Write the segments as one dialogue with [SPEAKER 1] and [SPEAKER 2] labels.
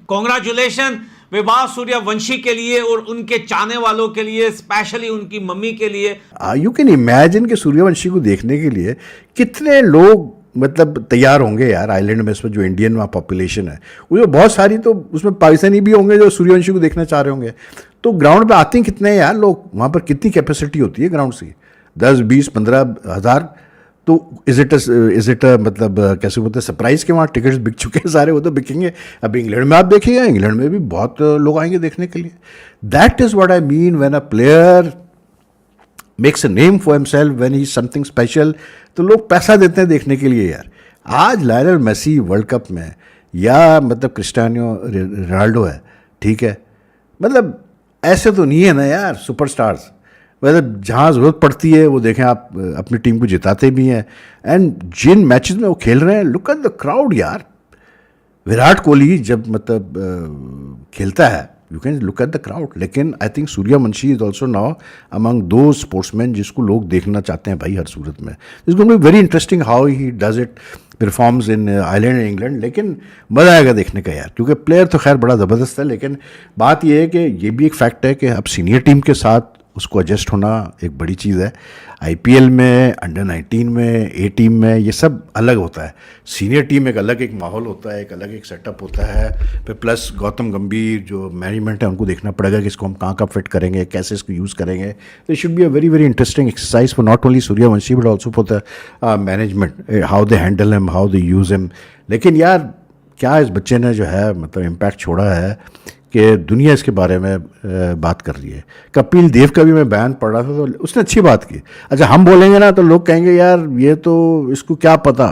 [SPEAKER 1] Congratulation Vibha Suryavanshi के लिए और उनके चाहने वालों के लिए, स्पेशली उनकी मम्मी के लिए।
[SPEAKER 2] यू कैन इमेजिन कि सूर्यवंशी को देखने के लिए कितने लोग मतलब तैयार होंगे यार आइलैंड में। इसमें जो इंडियन वहाँ पॉपुलेशन है वो बहुत सारी, तो उसमें पाकिस्तानी भी होंगे जो सूर्यवंशी को देखना चाह रहे होंगे। तो ग्राउंड पे आते हैं कितने हैं यार लोग, वहाँ पर कितनी कैपेसिटी होती है ग्राउंड की? 10, 20, 15 हज़ार। तो इज इट मतलब कैसे बोलते हैं सरप्राइज के वहाँ टिकट्स बिक चुके हैं सारे, वो तो बिकेंगे। अब इंग्लैंड में आप देखिएगा, इंग्लैंड में भी बहुत लोग आएंगे देखने के लिए। That is what I mean when a player makes a name for himself, when he is something special. तो लोग पैसा देते हैं देखने के लिए यार। आज लायनल मेसी वर्ल्ड कप में, या मतलब क्रिस्टियानो रोनाल्डो है, ठीक है, मतलब ऐसे तो नहीं है ना यार सुपरस्टार्स। मतलब जहाँ ज़रूरत पड़ती है वो देखें आप अपनी टीम को जिताते भी हैं। एंड जिन मैचेस में वो खेल रहे हैं, लुक एट द क्राउड यार। विराट कोहली जब मतलब खेलता है, you can look at the crowd. लेकिन I think Suryavanshi is also now among those sportsman जिसको लोग देखना चाहते हैं भाई हर सूरत में। It's going to be very interesting how he does it, performs in Ireland and England. लेकिन मज़ा आएगा देखने का यार, क्योंकि प्लेयर तो खैर बड़ा ज़बरदस्त है। लेकिन बात यह है कि ये भी एक फैक्ट है कि अब सीनियर टीम के साथ उसको एडजस्ट होना एक बड़ी चीज़ है। आईपीएल में, अंडर 19 में, ए टीम में, ये सब अलग होता है। सीनियर टीम एक अलग एक माहौल होता है, एक अलग एक सेटअप होता है। फिर प्लस गौतम गंभीर जो मैनेजमेंट है उनको देखना पड़ेगा कि इसको हम कहाँ कहाँ फिट करेंगे, कैसे इसको यूज़ करेंगे। तो it should be a very very interesting exercise for not only Suryavanshi but also for the management, how they handle him, how they use him. लेकिन यार क्या इस बच्चे ने जो है मतलब इम्पैक्ट छोड़ा है कि दुनिया इसके बारे में बात कर रही है। कपिल देव का भी मैं बयान पढ़ रहा था तो उसने अच्छी बात की। अच्छा हम बोलेंगे ना तो लोग कहेंगे यार ये तो इसको क्या पता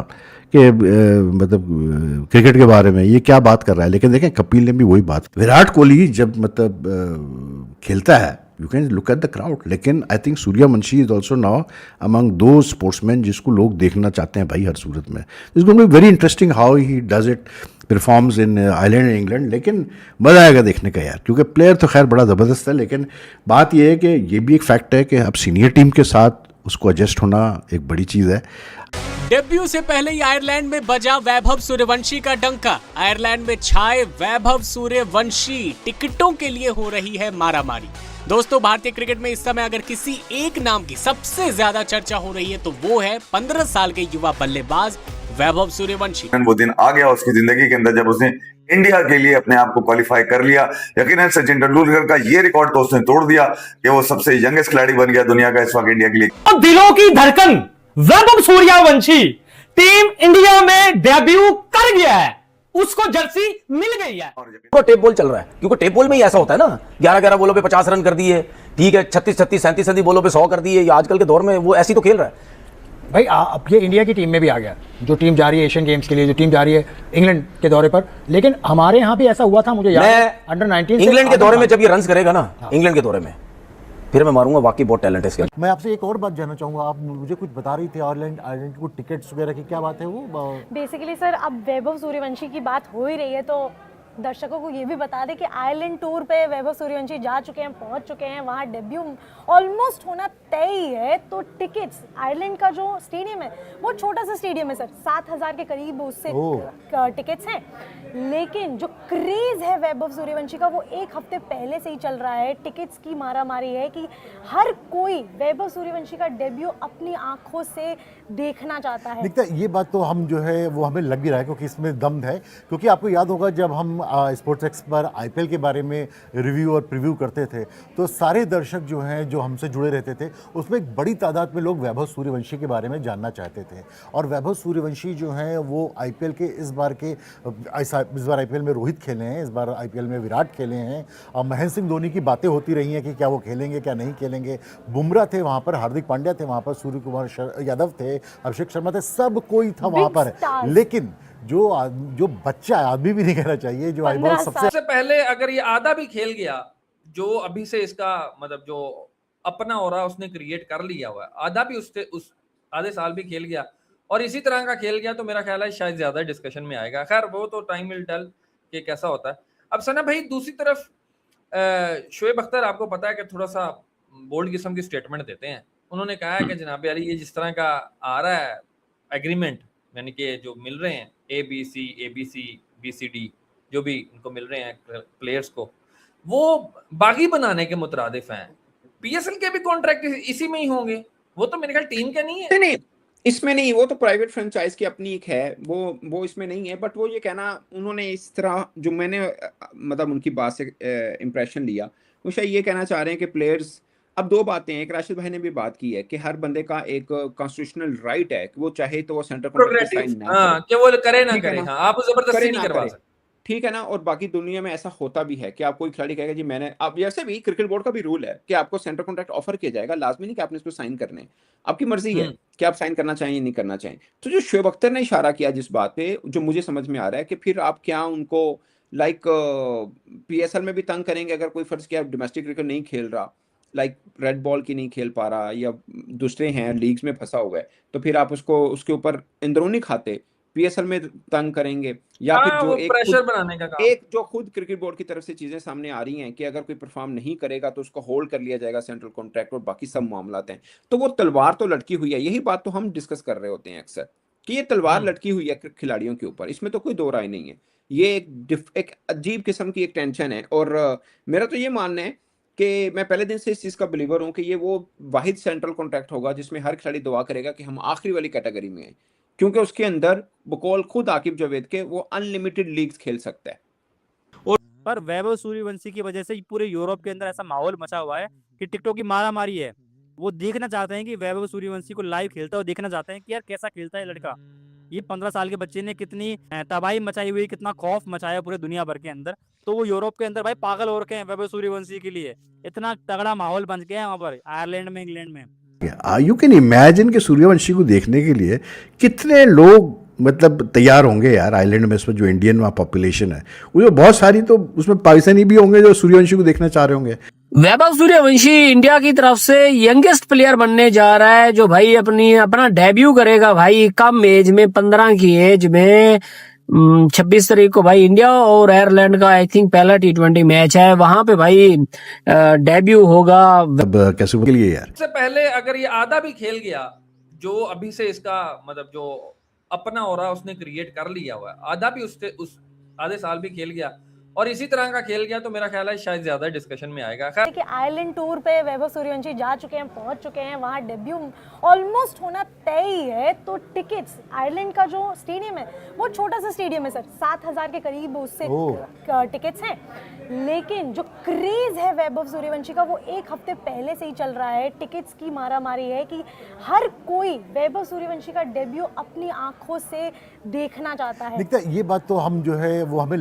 [SPEAKER 2] कि मतलब क्रिकेट के बारे में ये क्या बात कर रहा है। लेकिन देखें कपिल ने भी वही बात, विराट कोहली जब मतलब खेलता है, you can look at the crowd. लेकिन I think Suryavanshi is also now among those sportsman जिसको लोग देखना चाहते हैं भाई हर सूरत में। It's going to be very interesting how he does it, performs in Ireland and England. लेकिन मज़ा आएगा देखने का यार, क्योंकि प्लेयर तो खैर बड़ा ज़बरदस्त है। लेकिन बात यह है कि ये भी एक फैक्ट है कि अब सीनियर टीम के साथ उसको एडजस्ट होना एक बड़ी चीज़ है।
[SPEAKER 3] डेब्यू से पहले ही आयरलैंड में बजा वैभव सूर्यवंशी का डंका। आयरलैंड में छाए वैभव सूर्यवंशी, टिकटों के लिए हो रही है मारामारी। दोस्तों भारतीय क्रिकेट में इस समय अगर किसी एक नाम की सबसे ज्यादा चर्चा हो रही है तो वो है 15 साल के युवा बल्लेबाज वैभव सूर्यवंशी।
[SPEAKER 4] वो दिन आ गया उसकी जिंदगी के अंदर जब उसने इंडिया के लिए अपने आप को क्वालिफाई कर लिया। यकीनन सचिन तेंदुलकर का ये रिकॉर्ड तो उसने तोड़ दिया कि वो सबसे यंगेस्ट खिलाड़ी बन गया दुनिया का इस वक्त इंडिया के लिए।
[SPEAKER 5] और दिलों की धड़कन वैभव सूर्यवंशी टीम इंडिया में डेब्यू कर गया है, उसको जर्सी मिल गई है।
[SPEAKER 6] तो टेप बॉल चल रहा है, क्योंकि टेप बॉल में ही ऐसा होता है ना, 11-11 बॉलों पे 50 रन कर दिए, ठीक है, 36-36 37 बॉलों पे 100 कर दिए। आजकल के दौर में वो ऐसी तो खेल रहा है
[SPEAKER 5] भाई। अब ये इंडिया की टीम में भी आ गया, जो टीम जा रही है एशियन गेम्स के लिए, जो टीम जा रही है इंग्लैंड के दौरे पर। लेकिन हमारे यहाँ भी ऐसा हुआ था, मुझे याद है अंडर 19
[SPEAKER 6] इंग्लैंड के दौरे में जब ये रन करेगा ना, इंग्लैंड के दौरे में फिर मैं मारूंगा, वाकई बहुत टैलेंट है इसका।
[SPEAKER 7] मैं आपसे एक और बात जानना चाहूंगा, आप मुझे कुछ बता रही थी आयरलैंड को टिकट्स वगैरह की क्या बात है वो?
[SPEAKER 8] बेसिकली सर अब वैभव सूर्यवंशी की बात हो ही रही है तो दर्शकों को ये भी बता दें कि आयरलैंड टूर पे वैभव सूर्यवंशी जा चुके हैं, पहुंच चुके हैं, वहाँ डेब्यू ऑलमोस्ट होना तय ही है। तो टिकट्स, आयरलैंड का जो स्टेडियम है वो छोटा सा स्टेडियम है सर, 7,000 के करीब उससे टिकट्स हैं। लेकिन जो क्रेज है वैभव सूर्यवंशी का वो एक हफ्ते पहले से ही चल रहा है। टिकट्स की मारामारी है कि हर कोई वैभव सूर्यवंशी का डेब्यू अपनी आंखों से देखना चाहता है।
[SPEAKER 7] दिखता है ये बात तो हम जो है वो हमें लग भी रहा है, क्योंकि इसमें दम है। क्योंकि आपको याद होगा जब हम स्पोर्ट्स एक्स पर आईपीएल के बारे में रिव्यू और प्रीव्यू करते थे तो सारे दर्शक जो हैं जो हमसे जुड़े रहते थे उसमें एक बड़ी तादाद में लोग वैभव सूर्यवंशी के बारे में जानना चाहते थे। और वैभव सूर्यवंशी जो हैं वो आईपीएल के इस बार आईपीएल में रोहित खेले हैं, इस बार आईपीएल में विराट खेले हैं। महेंद्र सिंह धोनी की बातें होती रही हैं कि क्या वो खेलेंगे क्या नहीं खेलेंगे। बुमराह थे वहाँ पर, हार्दिक पांड्या थे वहाँ पर, सूर्य कुमार यादव थे, अभिषेक शर्मा थे, सब कोई था वहाँ पर। लेकिन जो बच्चा आदमी भी नहीं कहना चाहिए, जो आई बॉल
[SPEAKER 9] सबसे पहले अगर ये आधा भी खेल गया, जो अभी से इसका मतलब जो अपना हो रहा उसने क्रिएट कर लिया हुआ है, आधा भी उस आधे साल भी खेल गया और इसी तरह का खेल गया तो मेरा ख्याल है शायद ज्यादा डिस्कशन में आएगा। खैर वो तो टाइम विल टेल कि कैसा होता है। अब सना भाई दूसरी तरफ शोएब अख्तर आपको पता है कि थोड़ा सा बोल्ड किस्म की स्टेटमेंट देते हैं। उन्होंने कहा है कि जनाब यार ये जिस तरह का आ रहा है एग्रीमेंट, यानी कि जो मिल रहे हैं ABC BCD जो भी इनको मिल रहे हैं प्लेयर्स को, वो बागी बनाने के मुतरादिफ हैं। पीएसएल के भी कॉन्ट्रैक्ट इसी में ही होंगे, वो तो मेरे ख्याल टीम के नहीं है।
[SPEAKER 10] नहीं, इसमें नहीं, वो तो प्राइवेट फ्रेंचाइज की अपनी एक है, वो इसमें नहीं है। बट वो ये कहना उन्होंने इस तरह, जो मैंने मतलब उनकी बात से इम्प्रेशन लिया, वो शायद ये कहना चाह रहे हैं कि प्लेयर्स, अब दो बातें हैं, एक राशिद भाई ने भी बात की है कि हर बंदे का एक कॉन्स्टिट्यूशनल राइट है कि वो चाहे तो वो सेंटर कॉन्ट्रैक्ट साइन ना
[SPEAKER 9] हाँ,
[SPEAKER 10] करे,
[SPEAKER 9] कि वो करे ना
[SPEAKER 10] ठीक है
[SPEAKER 9] करे,
[SPEAKER 10] ना?
[SPEAKER 9] हाँ, आप जबरदस्ती
[SPEAKER 10] करे
[SPEAKER 9] नहीं
[SPEAKER 10] ना
[SPEAKER 9] करवा
[SPEAKER 10] करे,
[SPEAKER 9] सकते।
[SPEAKER 10] ठीक है ना। और बाकी दुनिया में ऐसा होता भी है कि आप कोई खिलाड़ी कहेगा जी मैंने, अब जैसे भी क्रिकेट बोर्ड का भी रूल है कि आपको सेंटर कॉन्ट्रैक्ट ऑफर किया जाएगा, लाजमी नहीं कि आपने इसको साइन करने हैं, आपकी मर्जी है कि आप साइन करना चाहें या नहीं करना चाहें। तो जो शोएब अख्तर ने इशारा किया जिस बात पे, जो मुझे समझ में आ रहा है कि फिर आप क्या उनको लाइक पीएसएल में भी तंग करेंगे अगर कोई फर्ज किया डोमेस्टिक क्रिकेट नहीं खेल रहा, लाइक रेड बॉल की नहीं खेल पा रहा या दूसरे हैं लीग्स में फंसा हुआ है, तो फिर आप उसको उसके ऊपर अंदरूनी खाते पीएसएल में तंग करेंगे, या फिर जो
[SPEAKER 9] वो
[SPEAKER 10] एक
[SPEAKER 9] प्रेशर बनाने का काम।
[SPEAKER 10] एक जो खुद क्रिकेट बोर्ड की तरफ से चीजें सामने आ रही हैं कि अगर कोई परफॉर्म नहीं करेगा तो उसको होल्ड कर लिया जाएगा सेंट्रल कॉन्ट्रैक्ट और बाकी सब मामलात हैं। तो वो तलवार तो लटकी हुई है, यही बात तो हम डिस्कस कर रहे होते हैं अक्सर कि ये तलवार लटकी हुई है खिलाड़ियों के ऊपर, इसमें तो कोई दो राय नहीं है। ये एक अजीब किस्म की एक टेंशन है। और मेरा तो ये मानना है कि मैं पहले दिन से इस चीज का बिलीवर हूं कि ये वो वाहिद सेंट्रल कॉन्ट्रैक्ट होगा जिसमें हर खिलाड़ी दुआ करेगा कि हम आखिरी वाली कैटेगरी में हैं, क्योंकि उसके अंदर बकौल खुद आकिब जावेद के वो अनलिमिटेड लीग्स खेल सकता है।
[SPEAKER 11] पर वैभव सूर्यवंशी की वजह से पूरे यूरोप के अंदर ऐसा माहौल मचा हुआ है कि टिकटॉक की मारामारी है। वो देखना चाहते हैं कि वैभव सूर्यवंशी को लाइव खेलता हुआ देखना चाहते हैं कि यार कैसा खेलता है लड़का। ये 15 साल के बच्चे ने कितनी तबाही मचाई हुई, कितना खौफ मचाया पूरे दुनिया भर के अंदर। तो वो यूरोप के अंदर भाई पागल हो रखे हैं वैभव सूर्यवंशी के लिए, इतना तगड़ा माहौल बन गया है वहाँ पर आयरलैंड में, इंग्लैंड में।
[SPEAKER 2] यू कैन इमेजिन कि सूर्यवंशी को देखने के लिए कितने लोग मतलब तैयार होंगे यार आइलैंड में, इसमें जो इंडियन वहाँ पॉपुलेशन है, वो बहुत सारी, तो उसमें पाकिस्तानी भी होंगे जो सूर्यवंशी को देखना चाह रहे होंगे।
[SPEAKER 12] वैभव सूर्यवंशी इंडिया की तरफ से यंगेस्ट प्लेयर बनने जा रहा है, जो भाई अपना डेब्यू करेगा भाई कम एज में, 15 की एज में। 26 तारीख को भाई इंडिया और आयरलैंड का आई थिंक पहला T20 मैच है, वहां पे भाई डेब्यू होगा।
[SPEAKER 2] अब कैसे के लिए यार,
[SPEAKER 9] इससे पहले अगर ये आधा भी खेल गया, जो अभी से इसका मतलब जो अपना हो रहा उसने क्रिएट कर लिया हुआ है, आधा भी उस आधे साल भी खेल गया और इसी तरह का खेल गया, तो मेरा ख्याल है शायद ज्यादा डिस्कशन में आएगा। खैर
[SPEAKER 8] कि आयरलैंड टूर पे वैभव सूर्यवंशी जा चुके हैं, पहुंच चुके हैं, वहां डेब्यू ऑलमोस्ट होना तय ही है। तो टिकट्स, आयरलैंड का जो स्टेडियम है वो छोटा सा स्टेडियम है सर, 7,000 के करीब उससे टिकट्स हैं, लेकिन जो क्रेज है वैभव सूर्यवंशी का वो एक हफ्ते पहले से ही चल रहा है। टिकट्स की मारामारी है कि हर कोई वैभव सूर्यवंशी का डेब्यू अपनी आंखों से देखना चाहता है।
[SPEAKER 7] ये बात तो हम जो है वो हमें